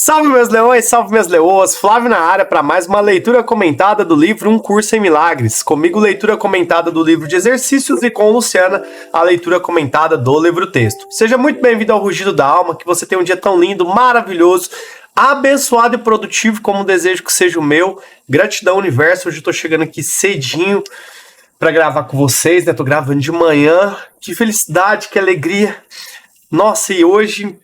Salve meus leões, salve minhas leoas, Flávio na área para mais uma leitura comentada do livro Um Curso em Milagres. Comigo leitura comentada do livro de exercícios e com Luciana a leitura comentada do livro texto. Seja muito bem-vindo ao Rugido da Alma, que você tenha um dia tão lindo, maravilhoso, abençoado e produtivo como desejo que seja o meu. Gratidão universo, hoje eu tô chegando aqui cedinho para gravar com vocês, né? Tô gravando de manhã, que felicidade, que alegria. Nossa, e hoje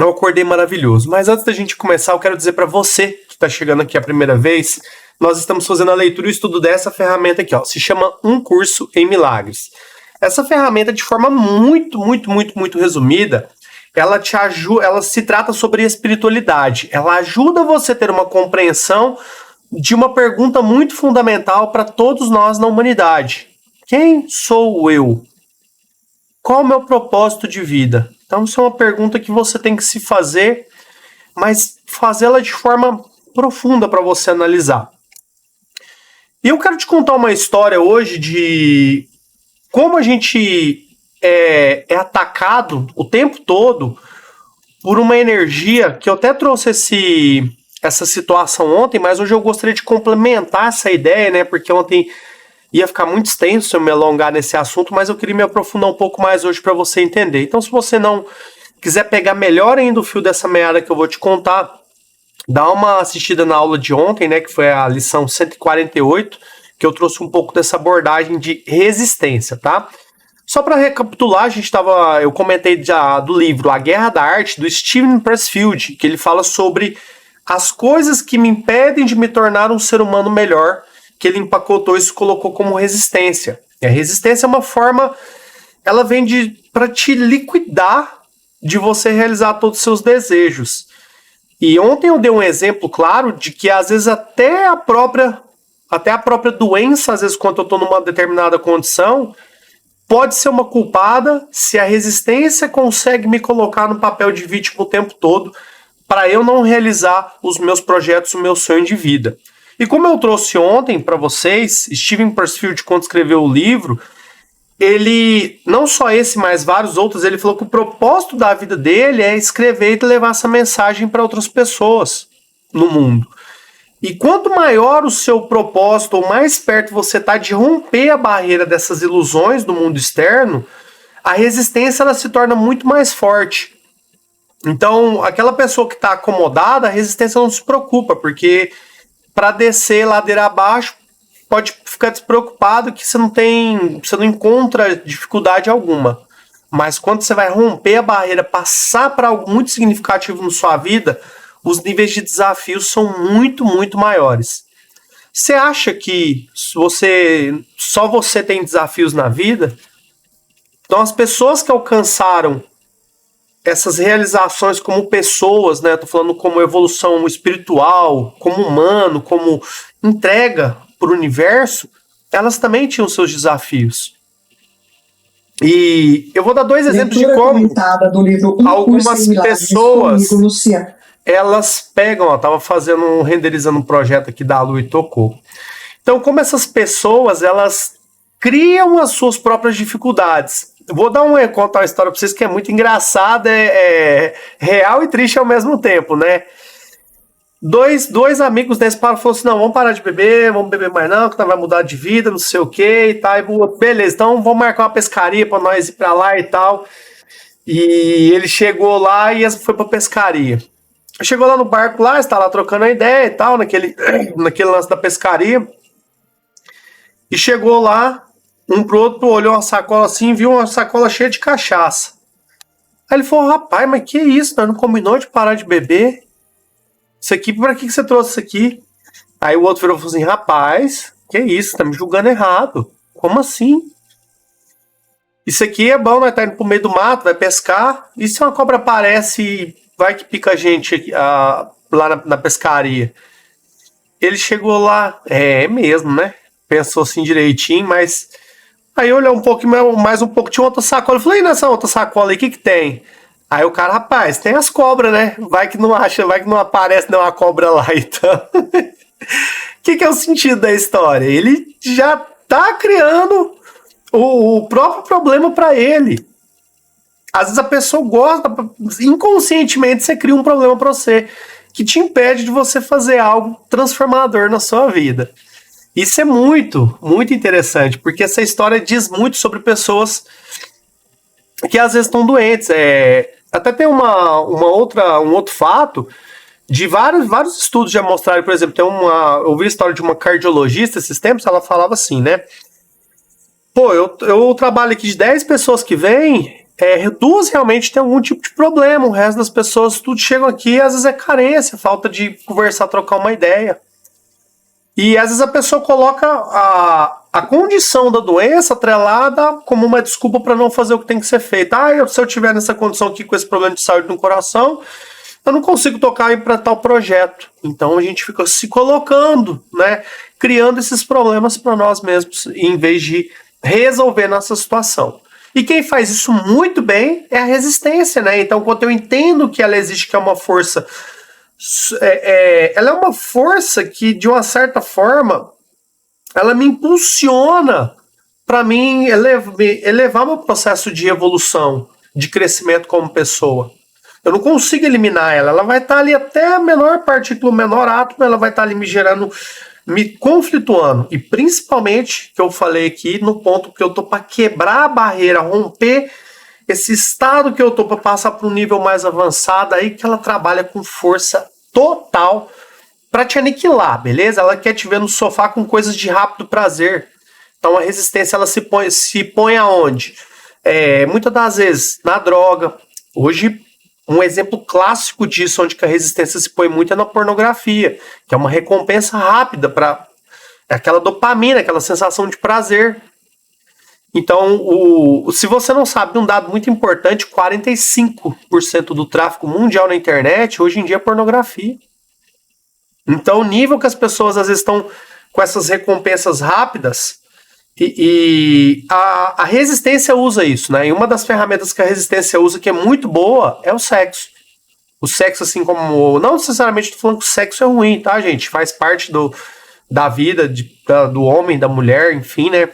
eu acordei maravilhoso. Mas antes da gente começar, eu quero dizer para você que está chegando aqui a primeira vez, nós estamos fazendo a leitura e o estudo dessa ferramenta aqui, ó. Se chama Um Curso em Milagres. Essa ferramenta, de forma muito resumida, ela te ajuda, ela se trata sobre espiritualidade. Ela ajuda você a ter uma compreensão de uma pergunta muito fundamental para todos nós na humanidade. Quem sou eu? Qual é o meu propósito de vida? Então, isso é uma pergunta que você tem que se fazer, mas fazê-la de forma profunda para você analisar. E eu quero te contar uma história hoje de como a gente é atacado o tempo todo por uma energia, que eu até trouxe essa situação ontem, mas hoje eu gostaria de complementar essa ideia, né? Porque ontem ia ficar muito extenso eu me alongar nesse assunto, mas eu queria me aprofundar um pouco mais hoje para você entender. Então, se você não quiser pegar melhor ainda o fio dessa meada que eu vou te contar, dá uma assistida na aula de ontem, né, que foi a lição 148, que eu trouxe um pouco dessa abordagem de resistência, tá? Só para recapitular, eu comentei já do livro A Guerra da Arte, do Steven Pressfield, que ele fala sobre as coisas que me impedem de me tornar um ser humano melhor, que ele empacotou isso e colocou como resistência. E a resistência é uma forma, ela vem para te liquidar de você realizar todos os seus desejos. E ontem eu dei um exemplo claro de que às vezes até a própria doença, às vezes quando eu estou numa determinada condição, pode ser uma culpada se a resistência consegue me colocar no papel de vítima o tempo todo para eu não realizar os meus projetos, o meu sonho de vida. E como eu trouxe ontem para vocês, Steven Pressfield, quando escreveu o livro, ele, não só esse, mas vários outros, ele falou que o propósito da vida dele é escrever e levar essa mensagem para outras pessoas no mundo. E quanto maior o seu propósito, ou mais perto você está de romper a barreira dessas ilusões do mundo externo, a resistência ela se torna muito mais forte. Então, aquela pessoa que está acomodada, a resistência não se preocupa, porque para descer ladeira abaixo, pode ficar despreocupado que você não encontra dificuldade alguma. Mas quando você vai romper a barreira, passar para algo muito significativo na sua vida, os níveis de desafios são muito maiores. Você acha que só você tem desafios na vida? Então as pessoas que alcançaram essas realizações como pessoas, né? Tô falando como evolução espiritual, como humano, como entrega para o universo, elas também tinham seus desafios. E eu vou dar dois exemplos de como do livro algumas pessoas comigo, elas pegam, ó, tava renderizando um projeto aqui da Lu e tocou. Então, como essas pessoas elas criam as suas próprias dificuldades. Vou contar uma história pra vocês que é muito engraçada, é real e triste ao mesmo tempo, né? Dois amigos desse falaram assim, não, vamos parar de beber, vamos beber mais não, que nós vai mudar de vida, não sei o que e tal. E, beleza, então vamos marcar uma pescaria pra nós ir pra lá e tal. E ele chegou lá e foi pra pescaria. Chegou lá no barco lá, está lá trocando a ideia e tal, naquele lance da pescaria. E chegou lá, um pro outro, olhou uma sacola assim, viu uma sacola cheia de cachaça. Aí ele falou, rapaz, mas que isso? Nós não combinou de parar de beber? Isso aqui, pra que você trouxe isso aqui? Aí o outro virou e falou assim, rapaz, que isso? Tá me julgando errado. Como assim? Isso aqui é bom, nós tá indo pro meio do mato, vai pescar. E se uma cobra aparece e vai que pica a gente lá na pescaria? Ele chegou lá, é mesmo, né? Pensou assim direitinho, mas... Aí olhou um pouco mais um pouco, tinha outra sacola. Eu falei, e nessa outra sacola aí, o que tem? Aí o cara, rapaz, tem as cobras, né? Vai que não aparece nenhuma cobra lá, então. O que é o sentido da história? Ele já tá criando o próprio problema para ele. Às vezes a pessoa gosta, inconscientemente você cria um problema para você que te impede de você fazer algo transformador na sua vida. Isso é muito, muito interessante, porque essa história diz muito sobre pessoas que às vezes estão doentes. Até tem um outro fato de vários estudos já mostraram, por exemplo, eu vi a história de uma cardiologista esses tempos, ela falava assim, né? Pô, eu trabalho aqui de 10 pessoas que vêm, duas realmente tem algum tipo de problema, o resto das pessoas tudo chegam aqui, às vezes é carência, falta de conversar, trocar uma ideia. E às vezes a pessoa coloca a condição da doença atrelada como uma desculpa para não fazer o que tem que ser feito. Se eu tiver nessa condição aqui com esse problema de saúde no coração, eu não consigo tocar para tal projeto. Então a gente fica se colocando, né, criando esses problemas para nós mesmos, em vez de resolver nossa situação. E quem faz isso muito bem é a resistência, né? Então, quando eu entendo que ela existe, que é uma força, ela é uma força que, de uma certa forma, ela me impulsiona para mim elevar meu processo de evolução, de crescimento como pessoa. Eu não consigo eliminar ela. Ela vai estar ali até a menor partícula, o menor átomo, ela vai estar ali me gerando, me conflituando. E principalmente, que eu falei aqui, no ponto que eu tô para quebrar a barreira, romper esse estado que eu tô para passar para um nível mais avançado, aí que ela trabalha com força total para te aniquilar, beleza? Ela quer te ver no sofá com coisas de rápido prazer. Então a resistência ela se põe aonde? Muitas das vezes na droga. Hoje um exemplo clássico disso, onde a resistência se põe muito, é na pornografia, que é uma recompensa rápida para aquela dopamina, aquela sensação de prazer. Então, se você não sabe um dado muito importante, 45% do tráfego mundial na internet hoje em dia é pornografia. Então, o nível que as pessoas às vezes estão com essas recompensas rápidas, e a resistência usa isso, né? E uma das ferramentas que a resistência usa, que é muito boa, é o sexo. O sexo, assim como... Não necessariamente estou falando que o sexo é ruim, tá, gente? Faz parte da vida do homem, da mulher, enfim, né?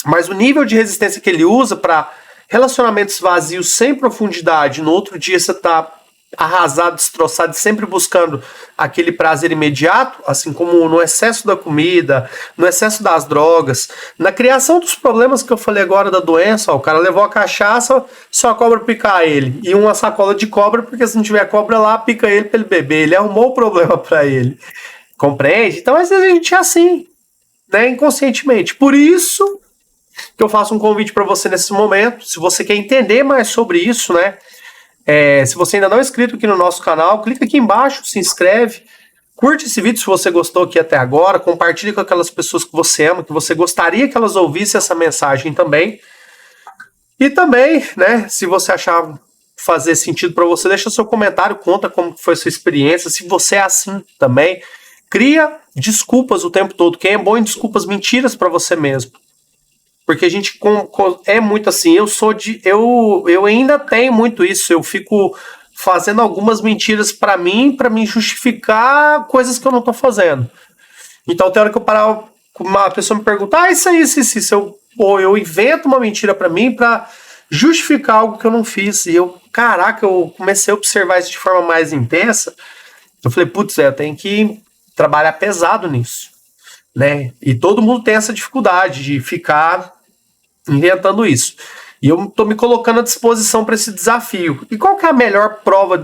Mas o nível de resistência que ele usa para relacionamentos vazios sem profundidade, no outro dia você tá arrasado, destroçado, sempre buscando aquele prazer imediato, assim como no excesso da comida, no excesso das drogas, na criação dos problemas que eu falei agora da doença. O cara levou a cachaça, só a cobra picar ele, e uma sacola de cobra, porque se não tiver cobra lá, pica ele para ele beber, ele arrumou o problema para ele, compreende? Então às vezes a gente é assim, né, inconscientemente. Por isso que eu faço um convite para você nesse momento, se você quer entender mais sobre isso, né? Se você ainda não é inscrito aqui no nosso canal, clica aqui embaixo, se inscreve, curte esse vídeo se você gostou aqui até agora, compartilhe com aquelas pessoas que você ama, que você gostaria que elas ouvissem essa mensagem também. E também, né, se você achar fazer sentido para você, deixa seu comentário, conta como foi a sua experiência, se você é assim também. Cria desculpas o tempo todo. Quem é bom em desculpas mentiras para você mesmo. Porque a gente é muito assim, eu ainda tenho muito isso, eu fico fazendo algumas mentiras para mim justificar coisas que eu não tô fazendo. Então tem hora que eu parar, uma pessoa me pergunta, isso, eu invento uma mentira para mim para justificar algo que eu não fiz. E eu comecei a observar isso de forma mais intensa. Eu falei, putz, eu tenho que trabalhar pesado nisso, né? E todo mundo tem essa dificuldade de ficar inventando isso. E eu tô me colocando à disposição para esse desafio. E qual que é a melhor prova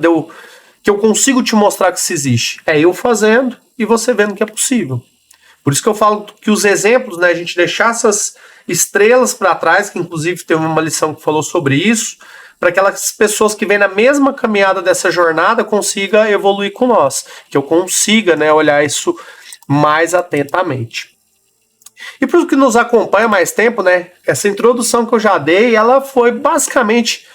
que eu consigo te mostrar que isso existe? É eu fazendo e você vendo que é possível. Por isso que eu falo que os exemplos, né, a gente deixar essas estrelas para trás, que inclusive teve uma lição que falou sobre isso, para aquelas pessoas que vêm na mesma caminhada dessa jornada consiga evoluir com nós, que eu consiga, né, olhar isso mais atentamente. E para os que nos acompanham há mais tempo, né, essa introdução que eu já dei, ela foi basicamente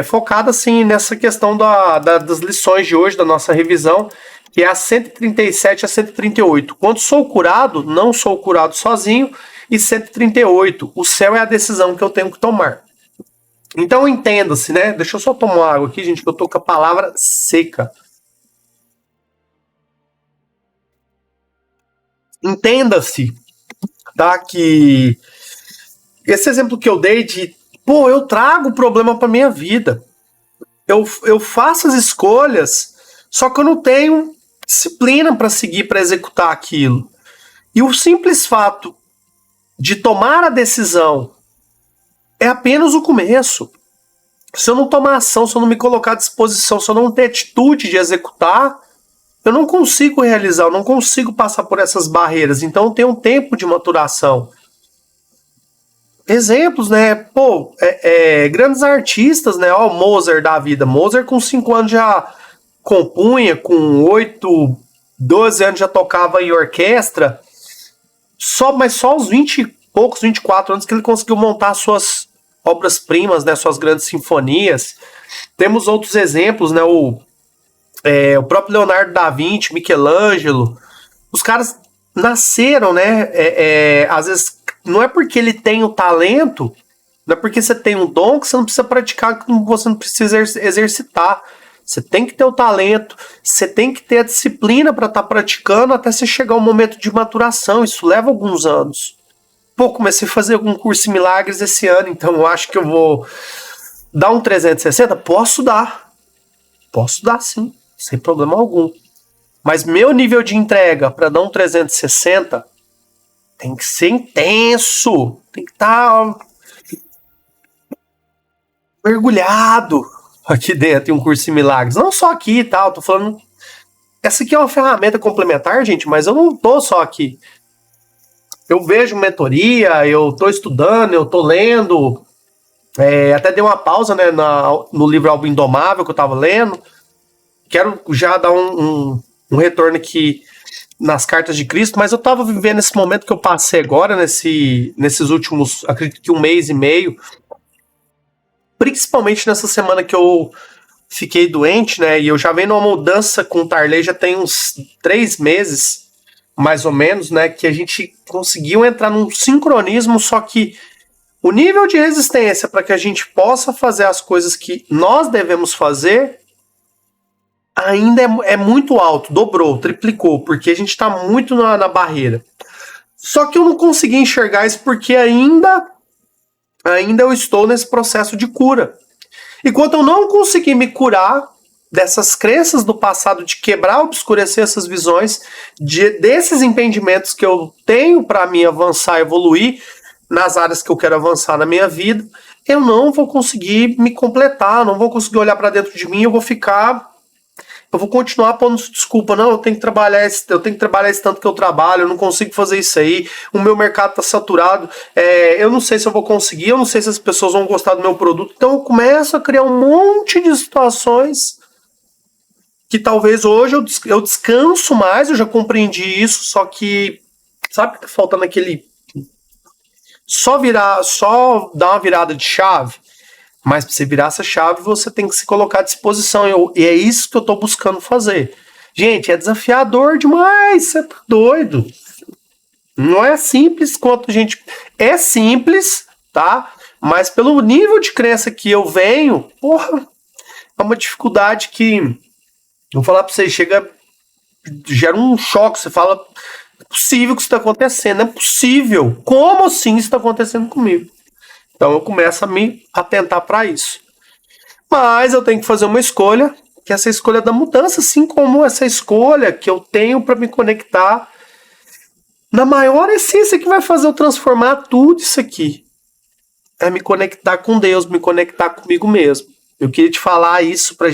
focada assim nessa questão das lições de hoje, da nossa revisão, que é a 137 a 138. Quando sou curado, não sou curado sozinho, e 138, o céu é a decisão que eu tenho que tomar. Então entenda-se, né? Deixa eu só tomar água aqui, gente, que eu tô com a palavra seca. Entenda-se, tá? Que esse exemplo que eu dei de Pô, eu trago o problema pra minha vida. Eu faço as escolhas, só que eu não tenho disciplina para seguir, para executar aquilo. E o simples fato de tomar a decisão é apenas o começo. Se eu não tomar ação, se eu não me colocar à disposição, se eu não ter atitude de executar, eu não consigo realizar, eu não consigo passar por essas barreiras. Então eu tenho um tempo de maturação. Exemplos, né? Pô, grandes artistas, né? Ó, o Mozart da vida. Mozart com 5 anos já compunha, com 8, 12 anos já tocava em orquestra. Mas só aos 20 e poucos, 24 anos que ele conseguiu montar suas obras-primas, né? Suas grandes sinfonias. Temos outros exemplos, né? O próprio Leonardo da Vinci, Michelangelo. Os caras nasceram, né? Às vezes não é porque ele tem o talento, não é porque você tem um dom que você não precisa praticar, que você não precisa exercitar. Você tem que ter o talento, você tem que ter a disciplina para estar praticando até você chegar ao momento de maturação. Isso leva alguns anos. Pô, comecei a fazer algum curso em milagres esse ano, então eu acho que eu vou dar um 360? Posso dar sim, sem problema algum. Mas meu nível de entrega para dar um 360 tem que ser intenso, tem que estar mergulhado aqui dentro em um curso de milagres. Não só aqui e tal, tô falando. Essa aqui é uma ferramenta complementar, gente, mas eu não tô só aqui. Eu vejo mentoria, eu tô estudando, eu tô lendo. Até dei uma pausa, né, no livro Algo Indomável que eu tava lendo. Quero já dar um retorno aqui nas cartas de Cristo, mas eu tava vivendo esse momento que eu passei agora, nesses últimos, acredito que 1 mês e meio, principalmente nessa semana que eu fiquei doente, né, e eu já venho numa mudança com o Tarley já tem uns 3 meses, mais ou menos, né, que a gente conseguiu entrar num sincronismo, só que o nível de resistência para que a gente possa fazer as coisas que nós devemos fazer ainda é muito alto, dobrou, triplicou, porque a gente está muito na barreira. Só que eu não consegui enxergar isso porque ainda eu estou nesse processo de cura. Enquanto eu não consegui me curar dessas crenças do passado, de quebrar, obscurecer essas visões, desses impedimentos que eu tenho para mim avançar, evoluir nas áreas que eu quero avançar na minha vida, eu não vou conseguir me completar, não vou conseguir olhar para dentro de mim, eu vou continuar pondo desculpa, não, eu tenho que trabalhar esse tanto que eu trabalho, eu não consigo fazer isso aí, o meu mercado está saturado, eu não sei se eu vou conseguir, eu não sei se as pessoas vão gostar do meu produto, então eu começo a criar um monte de situações que talvez hoje eu descanso mais, eu já compreendi isso, só que, sabe que tá faltando aquele, só dar uma virada de chave? Mas para você virar essa chave, você tem que se colocar à disposição. E é isso que eu estou buscando fazer. Gente, é desafiador demais. Você tá doido. Não é simples quanto a gente... É simples, tá? Mas pelo nível de crença que eu venho, porra, é uma dificuldade que... Vou falar para você, gera um choque. Você fala, é possível que isso está acontecendo. É possível. Como assim isso está acontecendo comigo? Então eu começo a me atentar para isso. Mas eu tenho que fazer uma escolha, que é essa escolha da mudança, assim como essa escolha que eu tenho para me conectar na maior essência que vai fazer eu transformar tudo isso aqui. É me conectar com Deus, me conectar comigo mesmo. Eu queria te falar isso para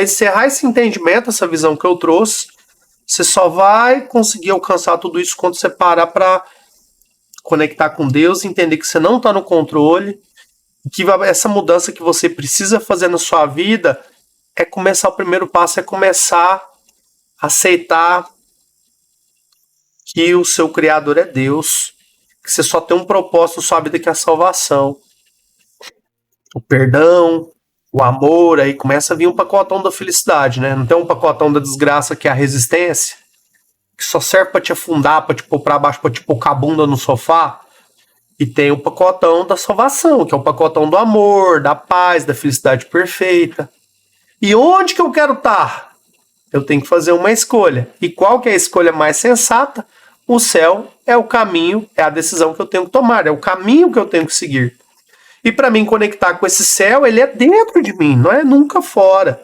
encerrar esse entendimento, essa visão que eu trouxe. Você só vai conseguir alcançar tudo isso quando você parar para conectar com Deus, entender que você não está no controle, que essa mudança que você precisa fazer na sua vida o primeiro passo é começar a aceitar que o seu Criador é Deus, que você só tem um propósito na sua vida que é a salvação, o perdão, o amor, aí começa a vir um pacotão da felicidade, né? Não tem um pacotão da desgraça que é a resistência, que só serve pra te afundar, pra te pôr pra baixo, pra te pôr com a bunda no sofá. E tem o pacotão da salvação, que é o pacotão do amor, da paz, da felicidade perfeita. E onde que eu quero estar? Eu tenho que fazer uma escolha. E qual que é a escolha mais sensata? O céu é o caminho, é a decisão que eu tenho que tomar, é o caminho que eu tenho que seguir. E para mim conectar com esse céu, ele é dentro de mim, não é nunca fora.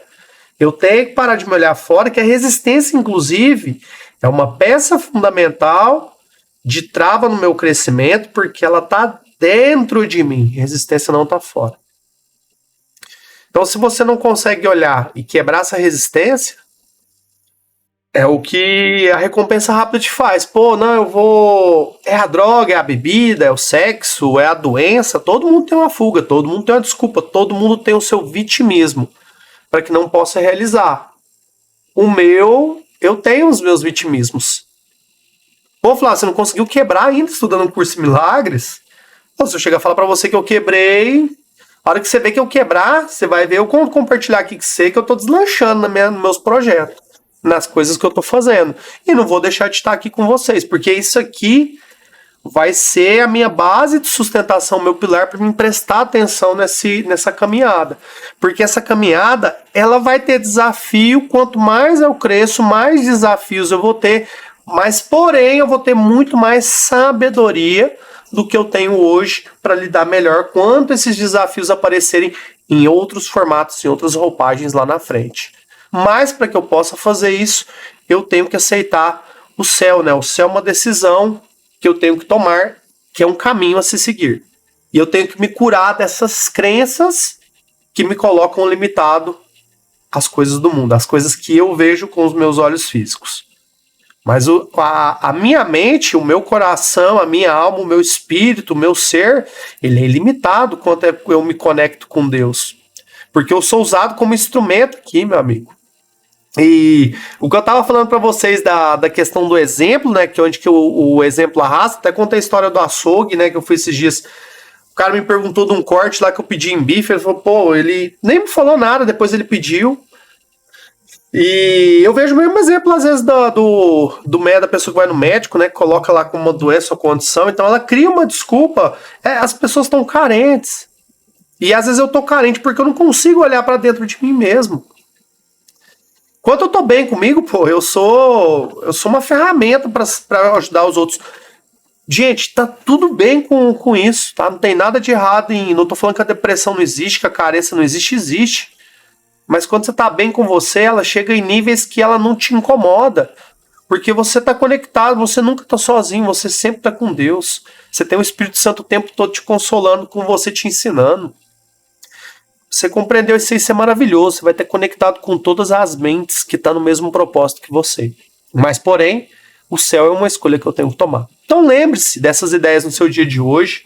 Eu tenho que parar de me olhar fora, que a resistência, inclusive, é uma peça fundamental de trava no meu crescimento, porque ela está dentro de mim. Resistência não está fora. Então, se você não consegue olhar e quebrar essa resistência, é o que a recompensa rápida te faz. Pô, não, eu vou... É a droga, é a bebida, é o sexo, é a doença. Todo mundo tem uma fuga, todo mundo tem uma desculpa, todo mundo tem o seu vitimismo para que não possa realizar. Eu tenho os meus vitimismos. Pô, Flávio, você não conseguiu quebrar ainda estudando um curso de milagres? Pô, se eu chegar a falar para você que eu quebrei, a hora que você vê que eu quebrar, você vai ver eu compartilhar aqui com você que eu tô deslanchando nos meus projetos, nas coisas que eu tô fazendo. E não vou deixar de estar aqui com vocês, porque isso aqui vai ser a minha base de sustentação, meu pilar para me prestar atenção nessa caminhada. Porque essa caminhada, ela vai ter desafio, quanto mais eu cresço, mais desafios eu vou ter, mas porém eu vou ter muito mais sabedoria do que eu tenho hoje para lidar melhor quando esses desafios aparecerem em outros formatos, em outras roupagens lá na frente. Mas para que eu possa fazer isso, eu tenho que aceitar o céu, né? O céu é uma decisão que eu tenho que tomar, que é um caminho a se seguir. E eu tenho que me curar dessas crenças que me colocam limitado às coisas do mundo, às coisas que eu vejo com os meus olhos físicos. Mas a minha mente, o meu coração, a minha alma, o meu espírito, o meu ser, ele é ilimitado quando eu me conecto com Deus. Porque eu sou usado como instrumento aqui, meu amigo. E o que eu tava falando para vocês da questão do exemplo, né, que onde que o exemplo arrasta, até contei a história do açougue, né, que eu fui esses dias. O cara me perguntou de um corte lá que eu pedi em bife, ele falou, pô, ele nem me falou nada, depois ele pediu. E eu vejo o mesmo exemplo, às vezes, da pessoa que vai no médico, né, que coloca lá como uma doença ou condição, então ela cria uma desculpa, as pessoas estão carentes. E às vezes eu tô carente porque eu não consigo olhar para dentro de mim mesmo. Quando eu tô bem comigo, pô, eu sou uma ferramenta para ajudar os outros. Gente, tá tudo bem com isso, tá? Não tem nada de errado em... Não tô falando que a depressão não existe, que a carência não existe, existe. Mas quando você tá bem com você, ela chega em níveis que ela não te incomoda. Porque você tá conectado, você nunca tá sozinho, você sempre tá com Deus. Você tem o Espírito Santo o tempo todo te consolando, com você te ensinando. Você compreendeu isso aí, isso é maravilhoso. Você vai ter conectado com todas as mentes que estão no mesmo propósito que você. Mas, porém, o céu é uma escolha que eu tenho que tomar. Então lembre-se dessas ideias no seu dia de hoje.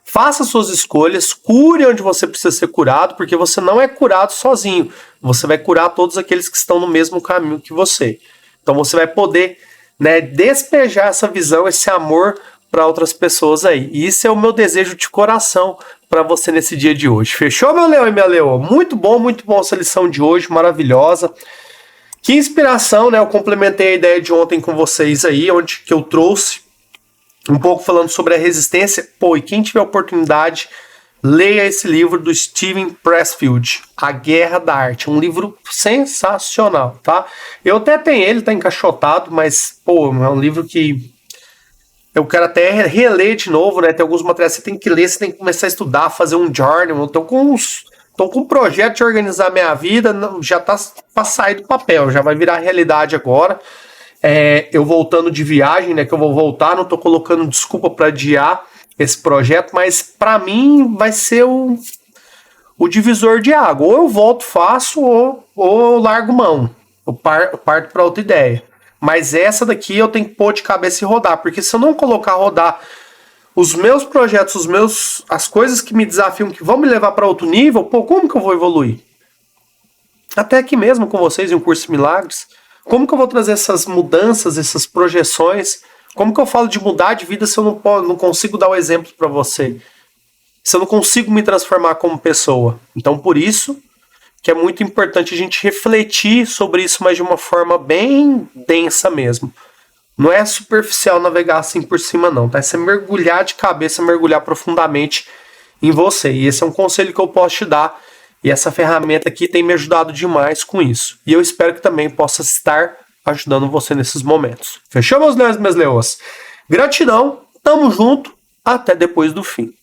Faça suas escolhas, cure onde você precisa ser curado, porque você não é curado sozinho. Você vai curar todos aqueles que estão no mesmo caminho que você. Então você vai poder, né, despejar essa visão, esse amor para outras pessoas aí. E isso é o meu desejo de coração para você nesse dia de hoje. Fechou, meu leão e minha leoa? Muito bom essa lição de hoje, maravilhosa. Que inspiração, né? Eu complementei a ideia de ontem com vocês aí, onde que eu trouxe um pouco falando sobre a resistência. Pô, e quem tiver oportunidade, leia esse livro do Steven Pressfield, A Guerra da Arte. Um livro sensacional, tá? Eu até tenho ele, tá encaixotado, mas, pô, é um livro que eu quero até reler de novo, né? Tem alguns materiais que você tem que ler, você tem que começar a estudar, fazer um journal. Eu tô com um projeto de organizar minha vida, já tá para sair do papel, já vai virar realidade agora. Eu voltando de viagem, né? Que eu vou voltar, não tô colocando desculpa para adiar esse projeto, mas para mim vai ser o divisor de água. Ou eu volto, faço, ou eu largo mão. Eu parto para outra ideia. Mas essa daqui eu tenho que pôr de cabeça e rodar, porque se eu não colocar rodar os meus projetos, as coisas que me desafiam, que vão me levar para outro nível, pô, como que eu vou evoluir? Até aqui mesmo com vocês em um curso de milagres, como que eu vou trazer essas mudanças, essas projeções? Como que eu falo de mudar de vida se eu não consigo dar o exemplo para você? Se eu não consigo me transformar como pessoa? Então, por isso que é muito importante a gente refletir sobre isso, mas de uma forma bem densa mesmo. Não é superficial navegar assim por cima, não, tá? É você mergulhar de cabeça, mergulhar profundamente em você. E esse é um conselho que eu posso te dar. E essa ferramenta aqui tem me ajudado demais com isso. E eu espero que também possa estar ajudando você nesses momentos. Fechou, meus leões e minhas leoas? Gratidão, tamo junto, até depois do fim.